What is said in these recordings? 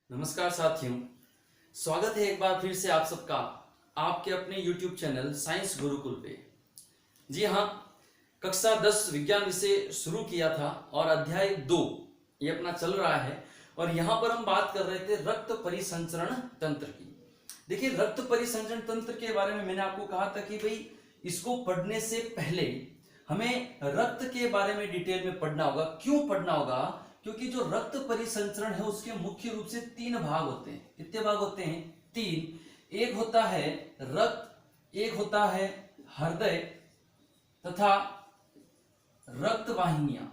नमस्कार साथियों, स्वागत है एक बार फिर से आप सबका आपके अपने YouTube चैनल साइंस गुरुकुल पे। जी हाँ, कक्षा 10 विज्ञान विषय शुरू किया था और अध्याय 2 ये अपना चल रहा है और यहाँ पर हम बात कर रहे थे रक्त परिसंचरण तंत्र की। देखिए, रक्त परिसंचरण तंत्र के बारे में मैंने आपको कहा था कि भाई इसको पढ़ने से पहले हमें रक्त के बारे में डिटेल में पढ़ना होगा। क्यों पढ़ना होगा? क्योंकि जो रक्त परिसंचरण है उसके मुख्य रूप से 3 भाग होते हैं। कितने भाग होते हैं? 3। एक होता है रक्त, एक होता है हृदय तथा रक्त वाहिनियां।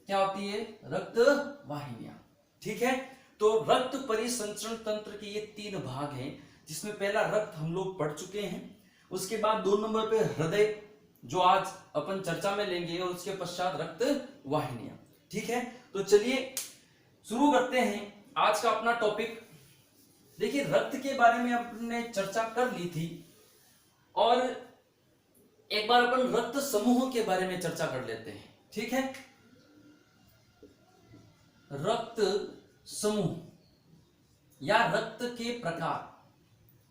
क्या होती है? रक्त वाहिनियां। ठीक है, तो रक्त परिसंचरण तंत्र के ये 3 भाग हैं, जिसमें पहला रक्त हम लोग पढ़ चुके हैं। उसके बाद 2 नंबर पे हृदय, जो आज अपन चर्चा में लेंगे, और उसके पश्चात रक्त वाहिनियां। ठीक है, तो चलिए शुरू करते हैं आज का अपना टॉपिक। देखिए, रक्त के बारे में अपने चर्चा कर ली थी और एक बार अपन रक्त समूह के बारे में चर्चा कर लेते हैं। ठीक है, रक्त समूह या रक्त के प्रकार।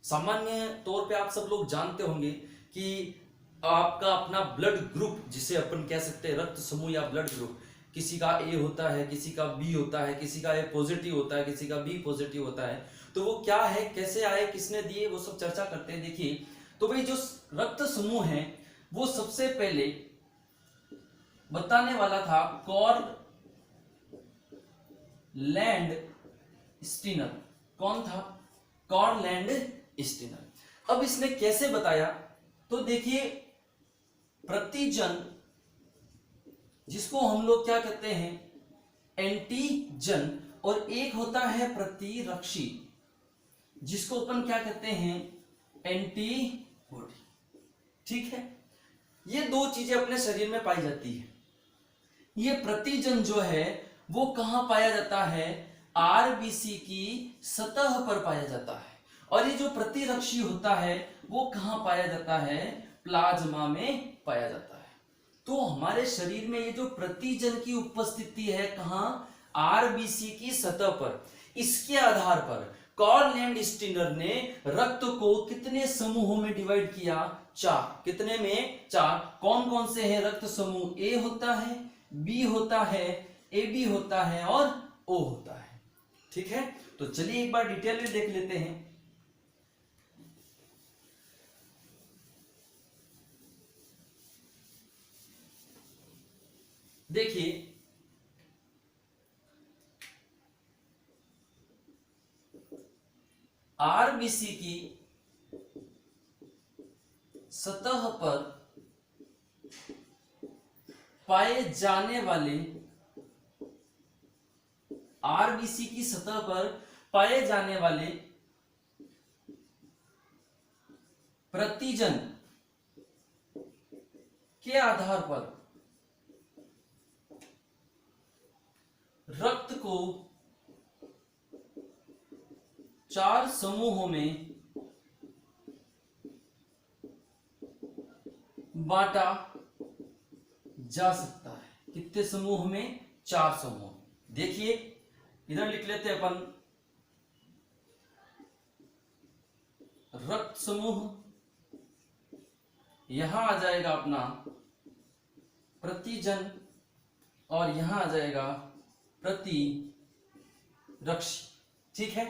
सामान्य तौर पे आप सब लोग जानते होंगे कि आपका अपना ब्लड ग्रुप, जिसे अपन कह सकते हैं रक्त समूह या ब्लड ग्रुप, किसी का ए होता है, किसी का बी होता है, किसी का ए पॉजिटिव होता है, किसी का बी पॉजिटिव होता है। तो वो क्या है, कैसे आए, किसने दिए, वो सब चर्चा करते हैं। देखिए, तो भाई जो रक्त समूह है वो सबसे पहले बताने वाला था कॉरलैंड स्टीनर। कौन था? कॉरलैंड स्टीनर। अब इसने कैसे बताया? तो देखिए, प्रतिजन, जिसको हम लोग क्या कहते हैं? एंटीजन, और एक होता है प्रतिरक्षी, जिसको अपन क्या कहते हैं? एंटीबॉडी। ठीक है, ये 2 चीजें अपने शरीर में पाई जाती है। ये प्रतिजन जो है वो कहां पाया जाता है? आरबीसी की सतह पर पाया जाता है। और ये जो प्रतिरक्षी होता है वो कहां पाया जाता है? प्लाज्मा में पाया जाता है। तो हमारे शरीर में ये जो प्रतिजन की उपस्थिति है कहां? आरबीसी की सतह पर। इसके आधार पर कॉरलैंड स्टीनर ने रक्त को कितने समूहों में डिवाइड किया? 4। कितने में? 4। कौन कौन से हैं रक्त समूह? ए होता है, बी होता है, ए बी होता है और ओ होता है। ठीक है, तो चलिए एक बार डिटेल में देख लेते हैं। देखिए, आरबीसी की सतह पर पाए जाने वाले, आरबीसी की सतह पर पाए जाने वाले प्रतिजन के आधार पर रक्त को 4 समूहों में बांटा जा सकता है। कितने समूह में? 4 समूह। देखिए, इधर लिख लेते हैं अपन रक्त समूह, यहां आ जाएगा अपना प्रतिजन, और यहां आ जाएगा प्रतिरक्षी। ठीक है,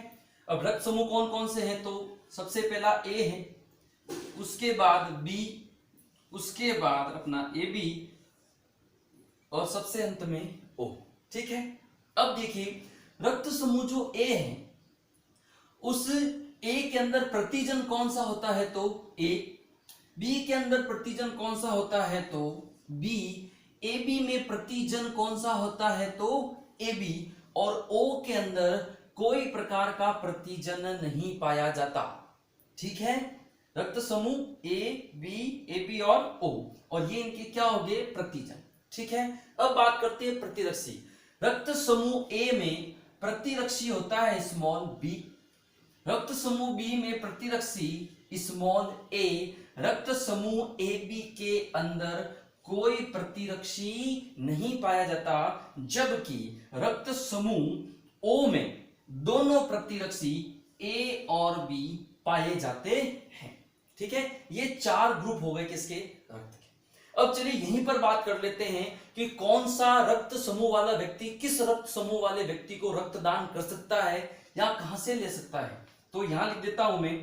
अब रक्त समूह कौन कौन से हैं? तो सबसे पहला ए है, उसके बाद बी, उसके बाद अपना ए बी, और सबसे अंत में ओ। ठीक है, अब देखिए, रक्त समूह जो ए है, उस ए के अंदर प्रतिजन कौन सा होता है? तो ए। बी के अंदर प्रतिजन कौन सा होता है? तो बी। ए बी में प्रतिजन कौन सा होता है? तो ए बी। और ओ के अंदर कोई प्रकार का प्रतिजन नहीं पाया जाता। ठीक है, रक्त समूह ए बी, ए बी और ओ, और ये इनके क्या हो गए? प्रतिजन। ठीक है, अब बात करते हैं प्रतिरक्षी। रक्त समूह ए में प्रतिरक्षी होता है स्मॉल बी, रक्त समूह बी में प्रतिरक्षी स्मॉल ए, रक्त समूह ए बी के अंदर कोई प्रतिरक्षी नहीं पाया जाता, जबकि रक्त समूह ओ में दोनों प्रतिरक्षी ए और बी पाए जाते हैं। ठीक है, ये 4 ग्रुप हो गए किसके, रक्त के। अब चलिए यहीं पर बात कर लेते हैं कि कौन सा रक्त समूह वाला व्यक्ति किस रक्त समूह वाले व्यक्ति को रक्तदान कर सकता है या कहां से ले सकता है। तो यहां लिख देता हूं मैं,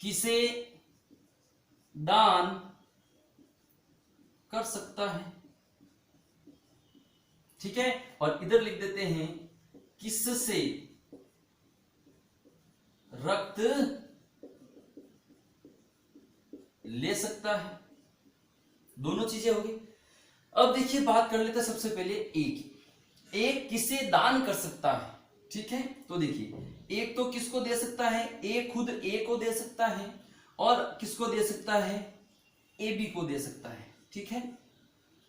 किसे दान कर सकता है। ठीक है, और इधर लिख देते हैं किससे रक्त ले सकता है। दोनों चीजें होगी। अब देखिए बात कर लेते हैं सबसे पहले ए की। एक किसे दान कर सकता है। ठीक है, तो देखिए एक तो किसको दे सकता है, ए खुद ए को दे सकता है और किसको दे सकता है, ए बी को दे सकता है। ठीक है,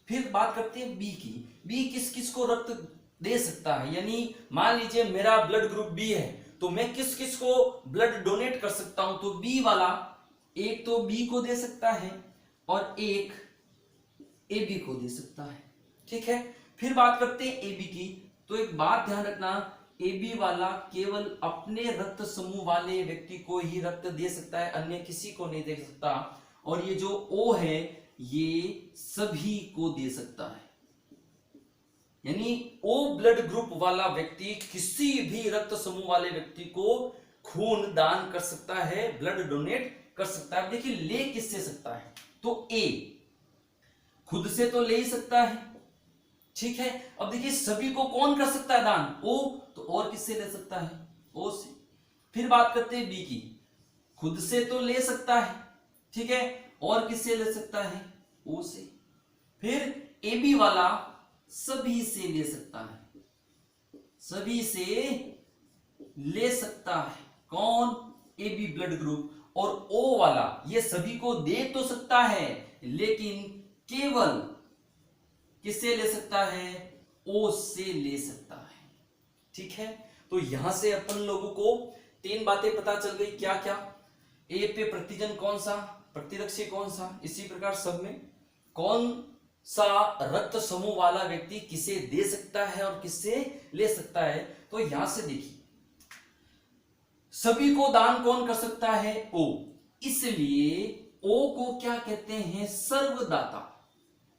फिर बात करते हैं बी की। बी किस किस को रक्त दे सकता है, यानी मान लीजिए मेरा ब्लड ग्रुप बी है तो मैं किस किस को ब्लड डोनेट कर सकता हूं। तो बी वाला एक तो बी को दे सकता है और एक ए बी को दे सकता है। ठीक है, फिर बात करते हैं ए बी की। तो एक बात ध्यान रखना, ए बी वाला केवल अपने रक्त समूह वाले व्यक्ति को ही रक्त दे सकता है, अन्य किसी को नहीं दे सकता। और ये जो ओ है ये सभी को दे सकता है, यानी ओ ब्लड ग्रुप वाला व्यक्ति किसी भी रक्त समूह वाले व्यक्ति को खून दान कर सकता है, ब्लड डोनेट कर सकता है। अब देखिए ले किससे सकता है, तो ए खुद से तो ले ही सकता है। ठीक है, अब देखिए सभी को कौन कर सकता है दान, ओ, तो और किससे ले सकता है, ओ से। फिर बात करते हैं बी की। खुद से तो ले सकता है, ठीक है, और किससे ले सकता है, ओ से। फिर ए बी वाला सभी से ले सकता है, सभी से ले सकता है। कौन, ए बी ब्लड ग्रुप। और ओ वाला ये सभी को दे तो सकता है लेकिन केवल किससे ले सकता है, ओ से ले सकता है। ठीक है, तो यहां से अपन लोगों को 3 बातें पता चल गई। क्या क्या, ए पे प्रतिजन कौन सा, प्रतिरक्षी कौन सा, इसी प्रकार सब में कौन सा रक्त समूह वाला व्यक्ति किसे दे सकता है और किससे ले सकता है। तो यहां से देखिए सभी को दान कौन कर सकता है, ओ, इसलिए ओ को क्या कहते हैं, सर्वदाता।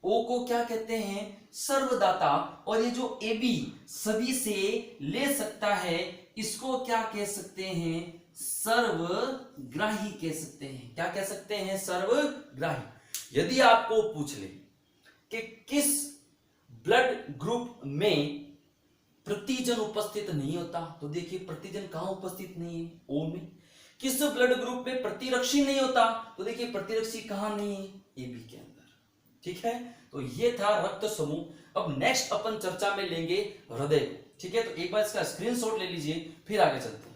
ओ को क्या कहते हैं, सर्वदाता। और ये जो ए बी सभी से ले सकता है इसको क्या कह सकते हैं, सर्वग्राही कह सकते हैं। क्या कह सकते हैं, सर्वग्राही। यदि आपको पूछ ले कि किस ब्लड ग्रुप में प्रतिजन उपस्थित नहीं होता, तो देखिए प्रतिजन कहां उपस्थित नहीं है, ओ में। किस ब्लड ग्रुप में प्रतिरक्षी नहीं होता, तो देखिए प्रतिरक्षी कहां नहीं है, ए बी के अंदर। ठीक है, तो ये था रक्त समूह। अब नेक्स्ट अपन चर्चा में लेंगे हृदय को। ठीक है, तो एक बार इसका स्क्रीनशॉट ले लीजिए, फिर आगे चलते हैं।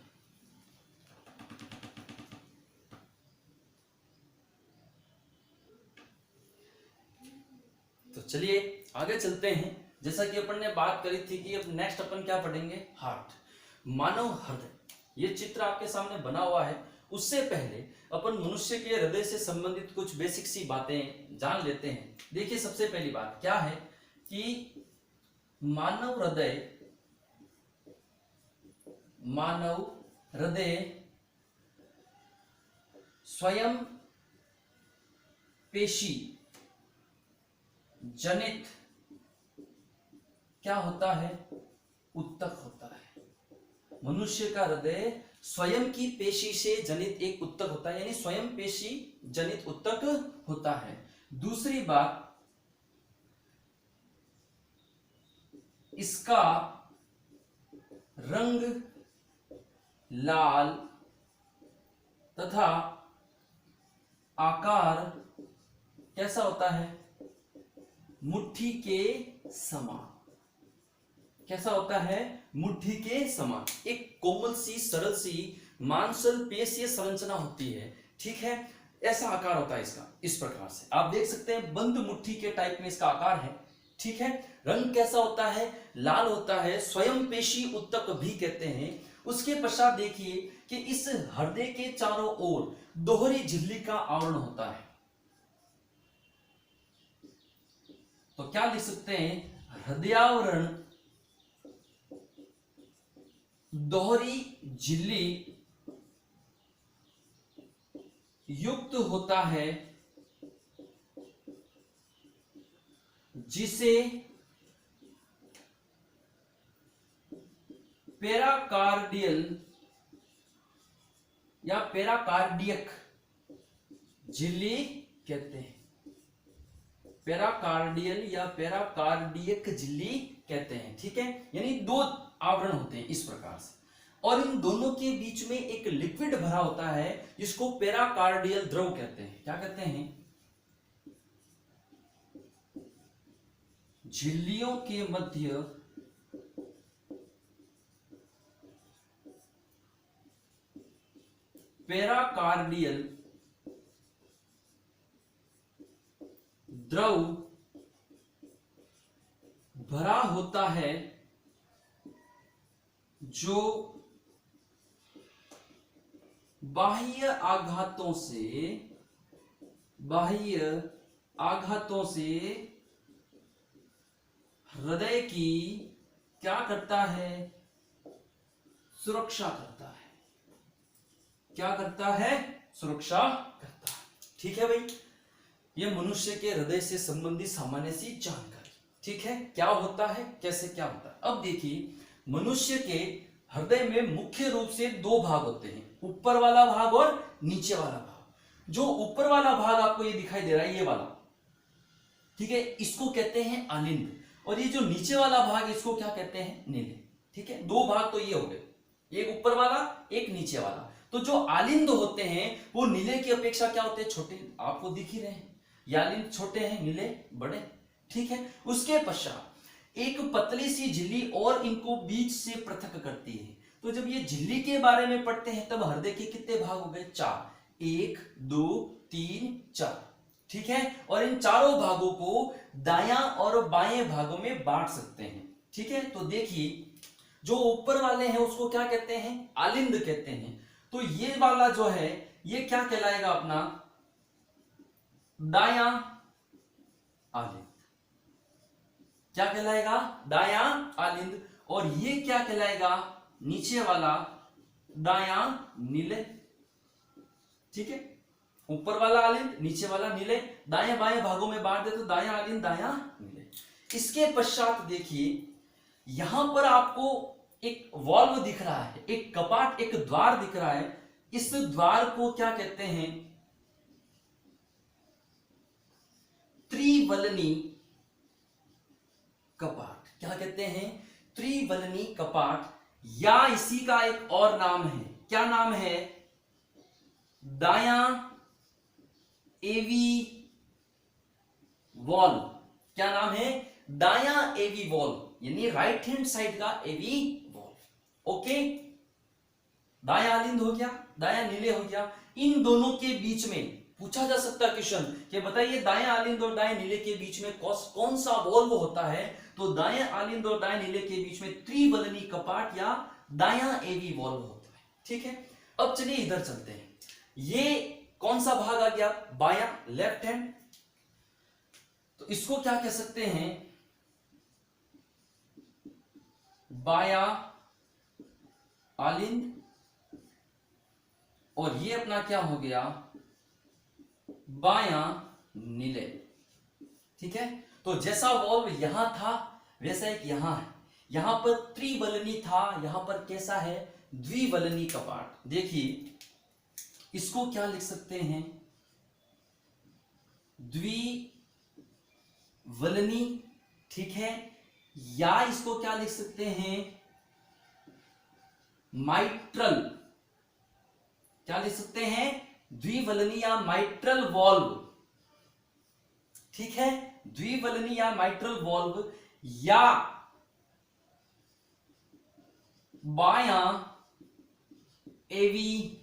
तो चलिए आगे चलते हैं। जैसा कि अपन ने बात करी थी कि अब नेक्स्ट अपन क्या पढ़ेंगे, हार्ट, मानव हृदय। ये चित्र आपके सामने बना हुआ है। उससे पहले अपन मनुष्य के हृदय से संबंधित कुछ बेसिक सी बातें जान लेते हैं। देखिए सबसे पहली बात क्या है कि मानव हृदय स्वयं पेशी जनित क्या होता है, उत्तक होता है। मनुष्य का हृदय स्वयं की पेशी से जनित एक उत्तक होता है, यानी स्वयं पेशी जनित उत्तक होता है। दूसरी बात, इसका रंग लाल तथा आकार कैसा होता है, मुट्ठी के समान। कैसा होता है, मुट्ठी के समान। एक कोमल सी सरल सी मांसल पेशीय संरचना होती है। ठीक है, ऐसा आकार होता है इसका। इस प्रकार से आप देख सकते हैं बंद मुट्ठी के टाइप में इसका आकार है। ठीक है, रंग कैसा होता है, लाल होता है, स्वयं पेशी उत्तक भी कहते हैं। उसके पश्चात देखिए कि इस हृदय के चारों ओर दोहरी झिल्ली का आवरण होता है। तो क्या लिख सकते हैं, हृदयावरण दोहरी झिल्ली युक्त होता है, जिसे पेराकार्डियल या पेराकार्डियक झिल्ली कहते हैं। पेराकार्डियल या पेराकार्डियक झिल्ली कहते हैं। ठीक है, यानी दो आवरण होते हैं इस प्रकार से, और इन दोनों के बीच में एक लिक्विड भरा होता है जिसको पेराकार्डियल द्रव कहते हैं। क्या कहते हैं? झिल्लियों के मध्य पेराकार्डियल द्रव भरा होता है, जो बाह्य आघातों से हृदय की क्या करता है? सुरक्षा करता है। क्या करता है? सुरक्षा करता है। ठीक है भाई, यह मनुष्य के हृदय से संबंधित सामान्य सी जानकारी। ठीक है, क्या होता है, कैसे क्या होता है। अब देखिए, मनुष्य के हृदय में मुख्य रूप से दो भाग होते हैं, ऊपर वाला भाग और नीचे वाला भाग। जो ऊपर वाला भाग आपको ये दिखाई दे रहा है, ये वाला, ठीक है, इसको कहते हैं आलिंद, और ये जो नीचे वाला भाग इसको क्या कहते हैं? नीले। ठीक है, दो भाग तो ये हो गए, एक ऊपर वाला एक नीचे वाला। तो जो आलिंद होते हैं वो नीले की अपेक्षा क्या होते हैं? छोटे। आपको दिख ही रहे हैं, ये आलिंद छोटे हैं, नीले बड़े। ठीक है, उसके पश्चात एक पतली सी झिल्ली और इनको बीच से पृथक करती है। तो जब ये झिल्ली के बारे में पढ़ते हैं तब हृदय के कितने भाग हो गए? 4, 1 2 3 4। ठीक है, और इन चारों भागों को दायां और बाएं भागों में बांट सकते हैं। ठीक है, तो देखिए, जो ऊपर वाले हैं उसको क्या कहते हैं? आलिंद कहते हैं। तो ये वाला जो है ये क्या कहलाएगा? अपना दायां आलिंद। क्या कहलाएगा? दायां आलिंद। और ये क्या कहलाएगा? नीचे वाला दायां नीले। ठीक है, ऊपर वाला आलिंद, नीचे वाला नीले। दाएं बाएं भागों में बांट दे तो दायां आलिंद, दायां नीले। इसके पश्चात देखिए, यहां पर आपको एक वॉल्व दिख रहा है, एक कपाट, एक द्वार दिख रहा है। इस द्वार को क्या कहते हैं? त्रिवलनी कपाट। क्या कहते हैं? त्रिवलनी कपाट, या इसी का एक और नाम है। क्या नाम है? दायां एवी वॉल्व। क्या नाम है? दायां एवी वॉल्व, यानी राइट हैंड साइड का एवी वॉल्व। ओके, दायां आलिंद हो गया, दायां नीले हो गया। इन दोनों के बीच में पूछा जा सकता है क्वेश्चन कि बताइए दायां आलिंद और दाएं नीले के बीच में कौन सा वॉल्व होता है? तो दाएं आलिंद और दाएं नीले के बीच में त्रिवलनी कपाट या दायां एवी वॉल्व होता है। ठीक है, अब चलिए इधर चलते हैं। ये कौन सा भाग आ गया? बायां, लेफ्ट हैंड। तो इसको क्या कह सकते हैं? बायां आलिंद। और ये अपना क्या हो गया? बायां नीले। ठीक है, तो जैसा वॉल्व यहां था वैसा एक यहां है। यहां पर त्रिवलनी था, यहां पर कैसा है? द्विवलनी कपाट। देखिए, इसको क्या लिख सकते हैं? द्विवलनी। ठीक है, या इसको क्या लिख सकते हैं? माइट्रल। क्या लिख सकते हैं? द्विवलनी या माइट्रल वॉल्व। ठीक है, द्विवलनी या माइट्रल वॉल्व, या बायां एवी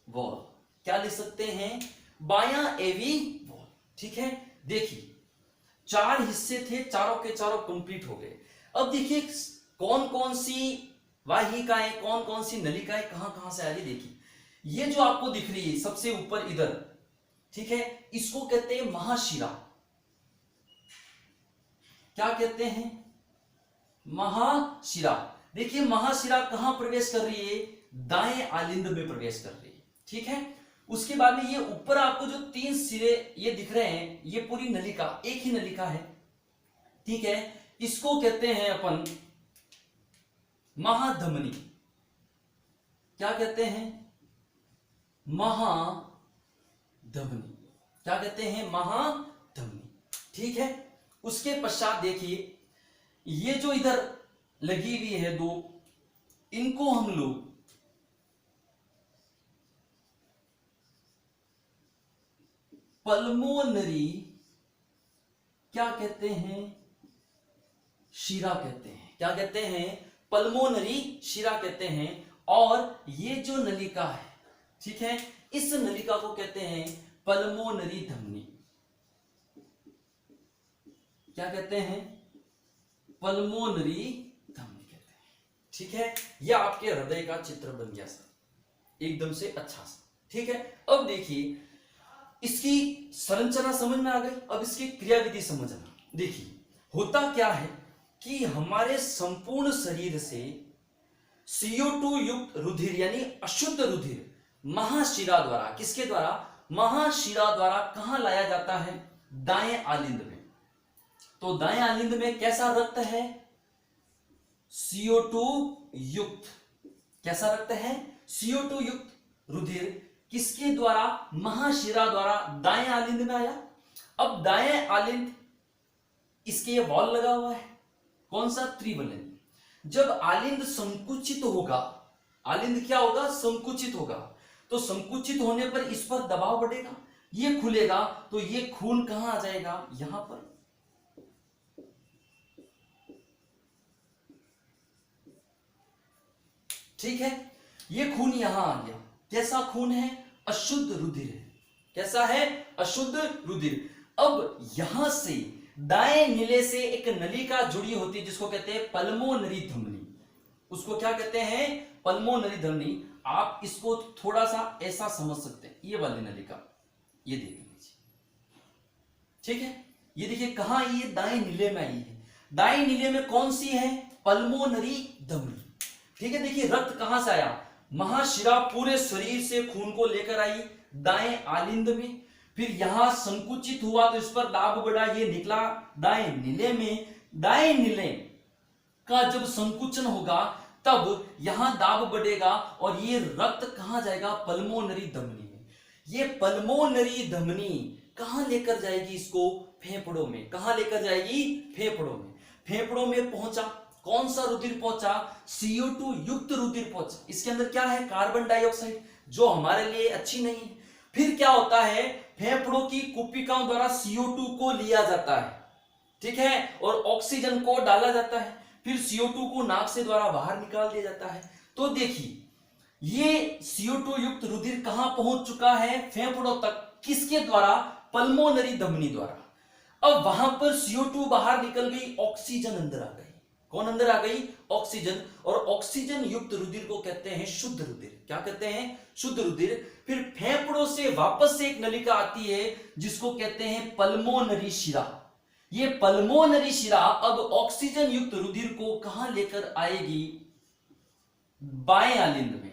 वॉल्व। क्या लिख सकते हैं? बायां एवी वॉल्व। ठीक है, देखिए 4 हिस्से थे, चारों के चारों कंप्लीट हो गए। अब देखिए कौन कौन सी वाहिकाएं, कौन कौन सी नलिकाएं कहां कहां से आ रही। देखिए, ये जो आपको दिख रही है सबसे ऊपर इधर, ठीक है, इसको कहते हैं महाशिरा। क्या कहते हैं? महाशिरा। देखिए महाशिरा कहां प्रवेश कर रही है, दाएं आलिंद में प्रवेश कर रही है, ठीक है। उसके बाद में ये ऊपर आपको जो 3 सिरे ये दिख रहे हैं, ये पूरी नलिका, एक ही नलिका है, ठीक है। इसको कहते हैं अपन महाधमनी। क्या कहते हैं, महाधमनी। क्या कहते हैं, महाधमनी, ठीक है। उसके पश्चात देखिए ये जो इधर लगी हुई है 2, इनको हम लोग पल्मोनरी क्या कहते हैं, शिरा कहते हैं। क्या कहते हैं, पल्मोनरी शिरा कहते हैं। और ये जो नलिका है, ठीक है, इस नलिका को कहते हैं पल्मोनरी धमनी। क्या कहते हैं, पल्मोनरी धमनी कहते हैं, ठीक है। यह आपके हृदय का चित्र बन गया सर, एकदम से अच्छा सा, ठीक है। अब देखिए इसकी संरचना समझ में आ गई, अब इसकी क्रियाविधि समझना। देखिए होता क्या है कि हमारे संपूर्ण शरीर से CO2 युक्त रुधिर यानी अशुद्ध रुधिर महाशिरा द्वारा, किसके द्वारा, महाशिरा द्वारा कहां लाया जाता है, दाएं आलिंद में। तो दाएं आलिंद में कैसा रक्त है, CO2 युक्त, कैसा रक्त है, CO2 युक्त रुधिर किसके द्वारा, महाशिरा द्वारा दाएं आलिंद में आया। अब दाएं आलिंद, इसके ये वॉल लगा हुआ है, कौन सा, त्रिवलन। जब आलिंद संकुचित होगा, आलिंद क्या होगा, संकुचित होगा, तो संकुचित होने पर इस पर दबाव बढ़ेगा, ये खुलेगा, तो ये खून कहां आ जाएगा, यहां पर। ठीक है, ये खून यहां आ गया, कैसा खून है, अशुद्ध रुधिर है। कैसा है, अशुद्ध रुधिर। अब यहां से दाएं नीले से एक नलिका जुड़ी होती है जिसको कहते हैं पल्मोनरी धमनी। उसको क्या कहते हैं, पल्मोनरी धमनी। आप इसको थोड़ा सा ऐसा समझ सकते हैं, ये वाली नलिका, ये देख लीजिए, ठीक है। ये देखिए कहां, ये दाएं नीले में आई है। दाएं नीले में कौन सी है, पल्मोनरी धमनी, ठीक है। देखिए रक्त कहां से आया, महाशिरा पूरे शरीर से खून को लेकर आई दाएं आलिंद में, फिर यहां संकुचित हुआ तो इस पर दाब बढ़ा, ये निकला दाएं नीले में। दाएं नीले का जब संकुचन होगा तब यहां दाब बढ़ेगा और ये रक्त कहां जाएगा, पल्मोनरी धमनी में। ये पल्मोनरी धमनी कहां लेकर जाएगी इसको, फेफड़ों में। कहां लेकर जाएगी, फेफड़ों में। फेफड़ों में पहुंचा, कौन सा रुधिर पहुंचा, CO2 युक्त रुधिर पहुंचा। इसके अंदर क्या है, कार्बन डाइऑक्साइड, जो हमारे लिए अच्छी नहीं है। फिर क्या होता है, फेफड़ों की कुपिकाओं द्वारा CO2 को लिया जाता है, ठीक है, और ऑक्सीजन को डाला जाता है। फिर CO2 को नाक से द्वारा बाहर निकाल दिया जाता है। तो देखिए ये CO2 युक्त रुधिर कहां पहुंच चुका है, फेफड़ों तक, किसके द्वारा, पल्मोनरी धमनी द्वारा। अब वहां पर CO2 बाहर निकल गई, ऑक्सीजन अंदर आ गई। कौन अंदर आ गई, ऑक्सीजन। और ऑक्सीजन युक्त रुधिर को कहते हैं शुद्ध रुधिर। क्या कहते हैं, शुद्ध रुधिर। फिर फेफड़ों से वापस से एक नलिका आती है जिसको कहते हैं पल्मोनरी शिरा। ये पल्मोनरी शिरा अब ऑक्सीजन युक्त रुधिर को कहां लेकर आएगी, बाएं आलिंद में।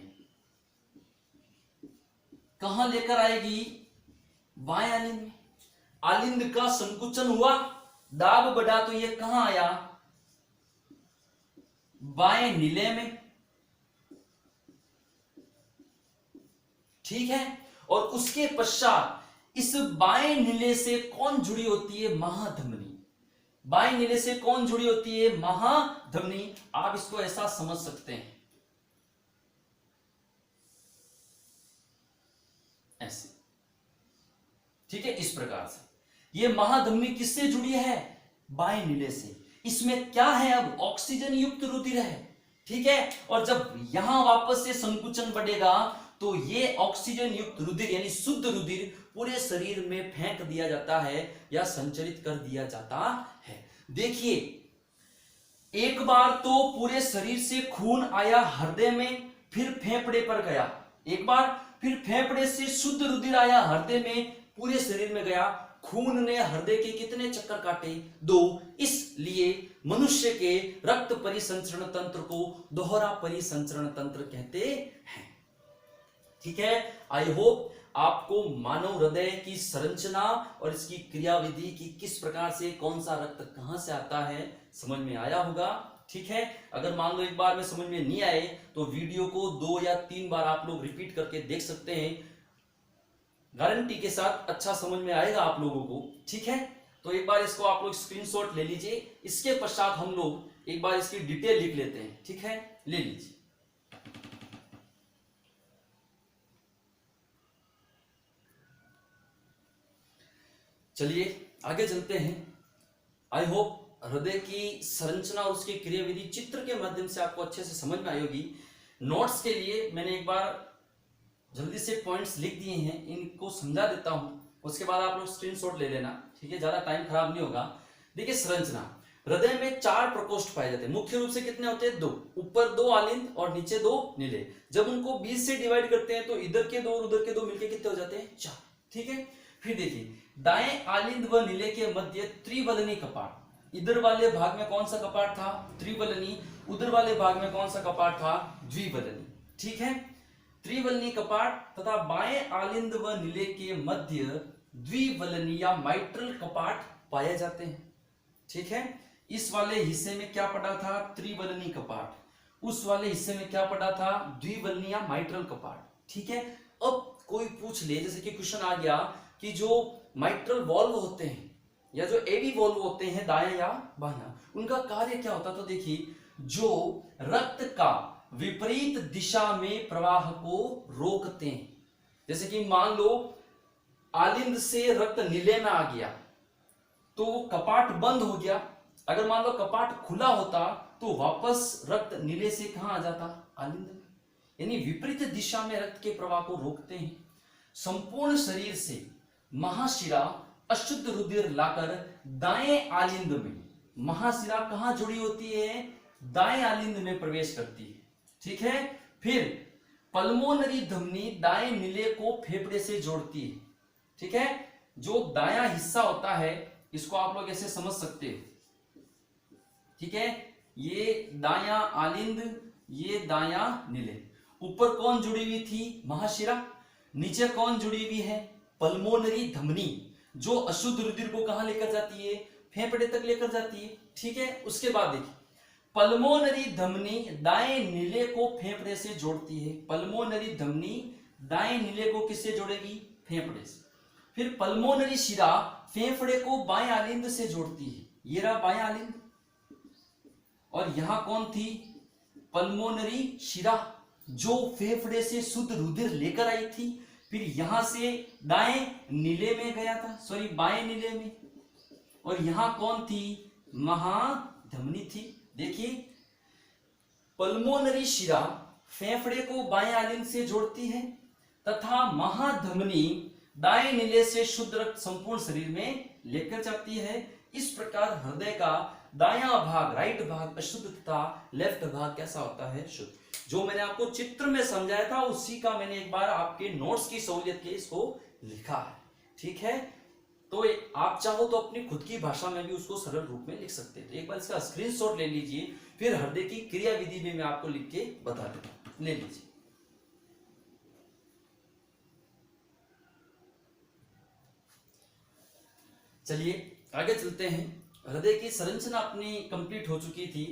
कहां लेकर आएगी, बाएं आलिंद में। आलिंद का संकुचन हुआ, दाब बढ़ा, तो ये कहां आया, बाएं नीले में, ठीक है। और उसके पश्चात इस बाएं नीले से कौन जुड़ी होती है, महाधमनी। बाएं नीले से कौन जुड़ी होती है, महाधमनी। आप इसको ऐसा समझ सकते हैं, ऐसे, ठीक है, इस प्रकार से। ये महाधमनी किससे जुड़ी है, बाएं नीले से। इसमें क्या है, अब ऑक्सीजन युक्त रुधिर है, ठीक है। और जब यहां वापस से संकुचन बढ़ेगा तो ये ऑक्सीजन युक्त रुधिर यानी शुद्ध रुधिर पूरे शरीर में फेंक दिया जाता है या संचरित कर दिया जाता है। देखिए एक बार तो पूरे शरीर से खून आया हृदय में, फिर फेफड़े पर गया। एक बार फिर फेफड़े से शुद्ध रुधिर आया हृदय में, पूरे शरीर में गया, खून ने हृदय के कितने चक्कर काटे? 2। इसलिए मनुष्य के रक्त परिसंचरण तंत्र को दोहरा परिसंचरण तंत्र कहते हैं। ठीक है, आई होप आपको मानव हृदय की संरचना और इसकी क्रियाविधि की किस प्रकार से कौन सा रक्त कहां से आता है समझ में आया होगा। ठीक है, अगर मान लो एक बार में समझ में नहीं आए तो वीडियो को 2 या 3 बार आप लोग रिपीट करके देख सकते हैं, गारंटी के साथ अच्छा समझ में आएगा आप लोगों को। ठीक है, तो एक बार इसको आप लोग स्क्रीनशॉट ले लीजिए, इसके पश्चात हम लोग एक बार इसकी डिटेल लिख लेते हैं। ठीक है, ले लीजिए। चलिए आगे चलते हैं। आई होप हृदय की संरचना और उसकी क्रियाविधि चित्र के माध्यम से आपको अच्छे से समझ में आई होगी। नोट्स के लिए मैंने एक बार जल्दी से पॉइंट्स लिख दिए हैं, इनको समझा देता हूं, उसके बाद आप लोग स्क्रीनशॉट ले लेना। ठीक है, ज्यादा टाइम खराब नहीं होगा। देखिए संरचना, हृदय में 4 प्रकोष्ठ पाए जाते हैं। मुख्य रूप से कितने होते हैं? 2। ऊपर 2 आलिंद और नीचे 2 नीले। जब उनको 20 से डिवाइड करते हैं तो इधर के 2 और उधर के 2 मिलके कितने हो जाते हैं? 4। ठीक है, फिर देखिए दाएं आलिंद व नीले के मध्य त्रिवलनी कपाट। इधर वाले भाग में कौन सा कपाट था? त्रिवलनी। उधर वाले भाग में कौन सा कपाट था? द्विवलनी। ठीक है, त्रिवलनी कपाट तथा बाएं आलिंद व नीले के मध्य द्विवलनी या माइट्रल कपाट पाए जाते हैं। ठीक है, इस वाले हिस्से में क्या पड़ा था? त्रिवलनी कपाट। उस वाले हिस्से में क्या पड़ा था? द्विवलनी या माइट्रल कपाट। ठीक है, अब कोई पूछ ले, जैसे कि क्वेश्चन आ गया कि जो माइट्रल वॉल्व होते हैं या जो एडी वॉल्व होते हैं दायां या बायां, उनका कार्य क्या होता? तो देखिए, जो रक्त का विपरीत दिशा में प्रवाह को रोकते हैं। जैसे कि मान लो आलिंद से रक्त नीले में आ गया तो वो कपाट बंद हो गया। अगर मान लो कपाट खुला होता तो वापस रक्त नीले से कहां आ जाता? आलिंद में। यानी विपरीत दिशा में रक्त के प्रवाह को रोकते हैं। संपूर्ण शरीर से महाशिरा अशुद्ध रुधिर लाकर दाएं आलिंद में, महाशिरा कहां जुड़ी होती है? दाएं आलिंद में प्रवेश करती है। ठीक है, फिर पल्मोनरी धमनी दाएं नीले को फेफड़े से जोड़ती है। ठीक है, जो दायां हिस्सा होता है इसको आप लोग ऐसे समझ सकते हो। ठीक है, ये दायां आलिंद, ये दायां नीले। ऊपर कौन जुड़ी हुई थी? महाशिरा। नीचे कौन जुड़ी हुई है? पल्मोनरी धमनी, जो अशुद्ध रुधिर को कहां लेकर जाती है? फेफड़े तक लेकर जाती है। ठीक है, उसके बाद देखिए पल्मोनरी धमनी दाएं नीले को फेफड़े से जोड़ती है। पल्मोनरी धमनी दाएं नीले को किससे जोड़ेगी? फेफड़े से। फिर पल्मोनरी शिरा फेफड़े को बाएं आलिंद से जोड़ती है। ये रहा बाएं आलिंद, और यहां कौन थी? पल्मोनरी शिरा, जो फेफड़े से शुद्ध रुधिर लेकर आई थी। फिर यहां से दाएं नीले में गया था, सॉरी बाएं नीले में, और यहां कौन थी? महाधमनी थी। देखिए पल्मोनरी शिरा फेफड़े को बाएं आलिंद से जोड़ती है तथा महाधमनी दाएं नीले से शुद्ध रक्त संपूर्ण शरीर में लेकर जाती है। इस प्रकार हृदय का दायां भाग, राइट भाग अशुद्ध तथा लेफ्ट भाग कैसा होता है? शुद्ध। जो मैंने आपको चित्र में समझाया था उसी का मैंने एक बार आपके नोट्स की सहूलियत के इसको लिखा है। ठीक है, तो आप चाहो तो अपनी खुद की भाषा में भी उसको सरल रूप में लिख सकते हैं। तो एक बार इसका स्क्रीनशॉट ले लीजिए, फिर हृदय की क्रिया विधि भी मैं आपको लिख के बता देता हूं। ले लीजिए। चलिए आगे चलते हैं। हृदय की संरचना अपनी कंप्लीट हो चुकी थी।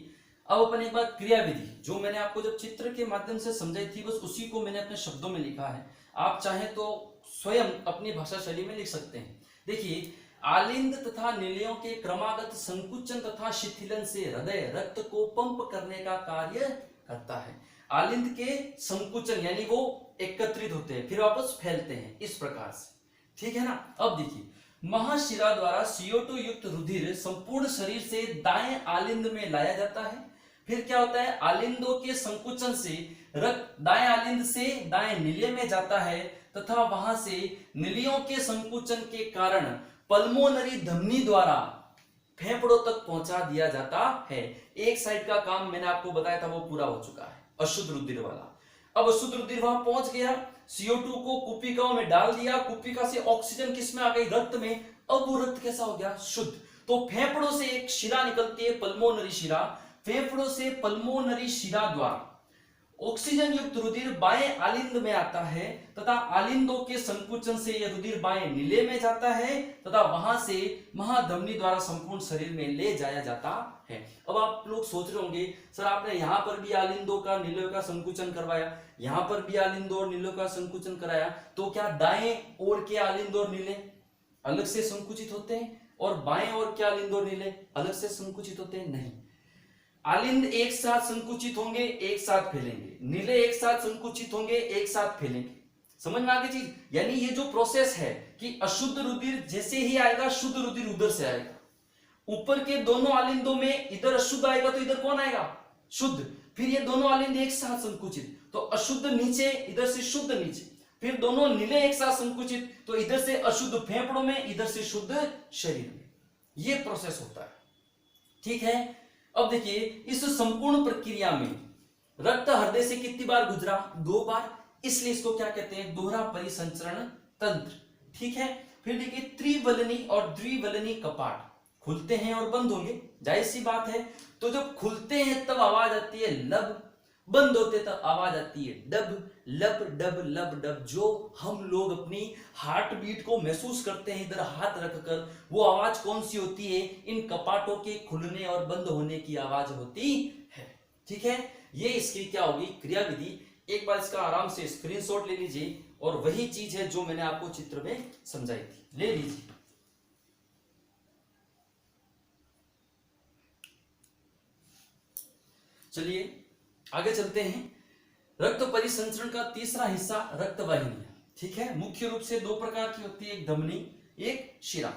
अब अपन एक बार क्रिया विधि, जो मैंने आपको जब चित्र के माध्यम से समझाई थी, बस उसी को मैंने अपने शब्दों में लिखा है। आप चाहें तो स्वयं अपनी भाषा शैली में लिख सकते हैं। देखिए, आलिंद तथा नीलियों के क्रमागत संकुचन तथा शिथिलन से हृदय रक्त को पंप करने का कार्य करता है। आलिंद के संकुचन यानी वो एकत्रित होते हैं फिर वापस फैलते हैं, इस प्रकार से। ठीक है ना। अब देखिए, महाशिरा द्वारा CO2 युक्त रुधिर संपूर्ण शरीर से दाएं आलिंद में लाया जाता है। फिर क्या होता है? आलिंदों के संकुचन से रक्त दाएं आलिंद से दाएं नीले में जाता है तथा वहां से नीलियों के संकुचन के कारण पल्मोनरी धमनी द्वारा फेफड़ों तक पहुंचा दिया जाता है। एक साइड का काम मैंने आपको बताया था वो पूरा हो चुका है, अशुद्ध रुधिर वाला। अब अशुद्ध रुधिर वहां पहुंच गया, CO2 को कुपिकाओं में डाल दिया, कुपिका से ऑक्सीजन किस में आ गई? रक्त में। अब वो रक्त कैसा हो गया? शुद्ध। तो फेफड़ों से एक शिरा निकलती है, पल्मोनरी शिरा। फेफड़ों से पल्मोनरी शिरा द्वारा ऑक्सीजन युक्त रुधिर बाएं आलिंद में आता है तथा आलिंदों के संकुचन से यह रुधिर बाएं नीले में जाता है तथा वहां से महाधमनी द्वारा संपूर्ण शरीर में ले जाया जाता है। अब आप लोग सोच रहे होंगे, सर आपने यहां पर भी आलिंदों का नीलों का संकुचन करवाया, यहां पर भी आलिंदों और नीलों का संकुचन कराया, तो क्या दाएं ओर के आलिंद और नीले अलग से संकुचित होते हैं और बाएं ओर के आलिंद और नीले अलग से संकुचित होते हैं? नहीं, आलिंद एक साथ संकुचित होंगे, एक साथ फैलेंगे, नीले एक साथ संकुचित होंगे, एक साथ फैलेंगे। समझ में आ गई चीज? यानी ये जो प्रोसेस है कि अशुद्ध रुधिर जैसे ही आएगा, शुद्ध रुधिर उधर से आएगा। ऊपर के दोनों आलिंदों में इधर अशुद्ध आएगा तो इधर कौन आएगा? शुद्ध। फिर ये दोनों आलिंद एक साथ संकुचित, तो अशुद्ध नीचे, इधर से शुद्ध नीचे। फिर दोनों नीले एक साथ संकुचित, तो इधर से अशुद्ध फेफड़ों में, इधर से शुद्ध शरीर में। ये प्रोसेस होता है। ठीक है, अब देखिए इस संपूर्ण प्रक्रिया में रक्त हृदय से कितनी बार गुजरा? 2 बार, इसलिए इसको क्या कहते हैं? दोहरा परिसंचरण तंत्र। ठीक है, फिर देखिए त्रिवलनी और द्विवलनी कपाट खुलते हैं और बंद होंगे, जाहिर सी बात है। तो जब खुलते हैं तब आवाज आती है लब, बंद होते तब आवाज आती है डब। लब डब लब डब, जो हम लोग अपनी हार्ट बीट को महसूस करते हैं इधर हाथ रखकर, वो आवाज कौन सी होती है? इन कपाटों के खुलने और बंद होने की आवाज होती है। ठीक है, ये इसकी क्या होगी? क्रिया विधि। एक बार इसका आराम से स्क्रीनशॉट ले लीजिए, और वही चीज है जो मैंने आपको चित्र में समझाई थी, ले लीजिए। चलिए आगे चलते हैं। रक्त परिसंचरण का तीसरा हिस्सा रक्त वाहिनियां। ठीक है, मुख्य रूप से 2 प्रकार की होती है, एक धमनी, एक शिरा।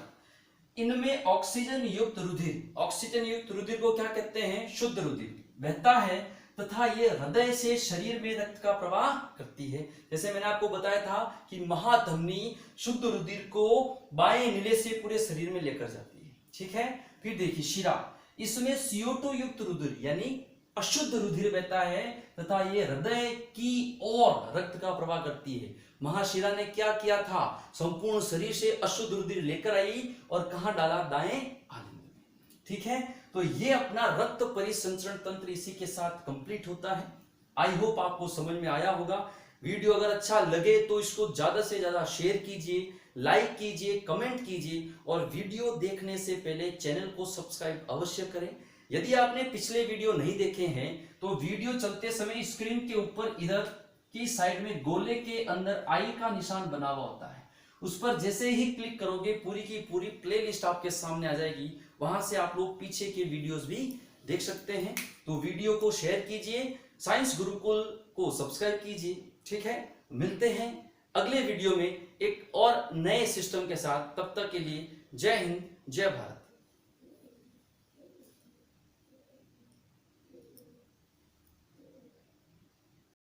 इनमें ऑक्सीजन युक्त रुधिर, ऑक्सीजन युक्त रुधिर को क्या कहते हैं? शुद्ध रुधिर बहता है तथा ये हृदय से शरीर में रक्त का प्रवाह करती है। जैसे मैंने आपको बताया था कि महाधमनी शुद्ध रुधिर को बाएं नीले से पूरे शरीर में लेकर जाती है। ठीक है, फिर देखिए शिरा, इसमें CO2 युक्त रुधिर यानी अशुद्ध रुधिर बहता है तथा ये हृदय की ओर रक्त का प्रवाह करती है। महाशिरा ने क्या किया था? संपूर्ण शरीर से अशुद्ध रुधिर लेकर आई और कहां डाला? दाएं आलिंद में। ठीक है, तो ये अपना रक्त परिसंचरण तंत्र इसी के साथ कंप्लीट होता है। आई होप आपको समझ में आया होगा। वीडियो अगर अच्छा लगे तो इसको ज्यादा से ज्यादा शेयर कीजिए, लाइक कीजिए, कमेंट कीजिए, और वीडियो देखने से पहले चैनल को सब्सक्राइब अवश्य करें। यदि आपने पिछले वीडियो नहीं देखे हैं तो वीडियो चलते समय स्क्रीन के ऊपर इधर की साइड में गोले के अंदर आई का निशान बना हुआ होता है, उस पर जैसे ही क्लिक करोगे पूरी की पूरी प्लेलिस्ट आपके सामने आ जाएगी। वहां से आप लोग पीछे के वीडियोस भी देख सकते हैं। तो वीडियो को शेयर कीजिए, साइंस गुरुकुल को सब्सक्राइब कीजिए। ठीक है, मिलते हैं अगले वीडियो में एक और नए सिस्टम के साथ। तब तक के लिए जय हिंद, जय भारत।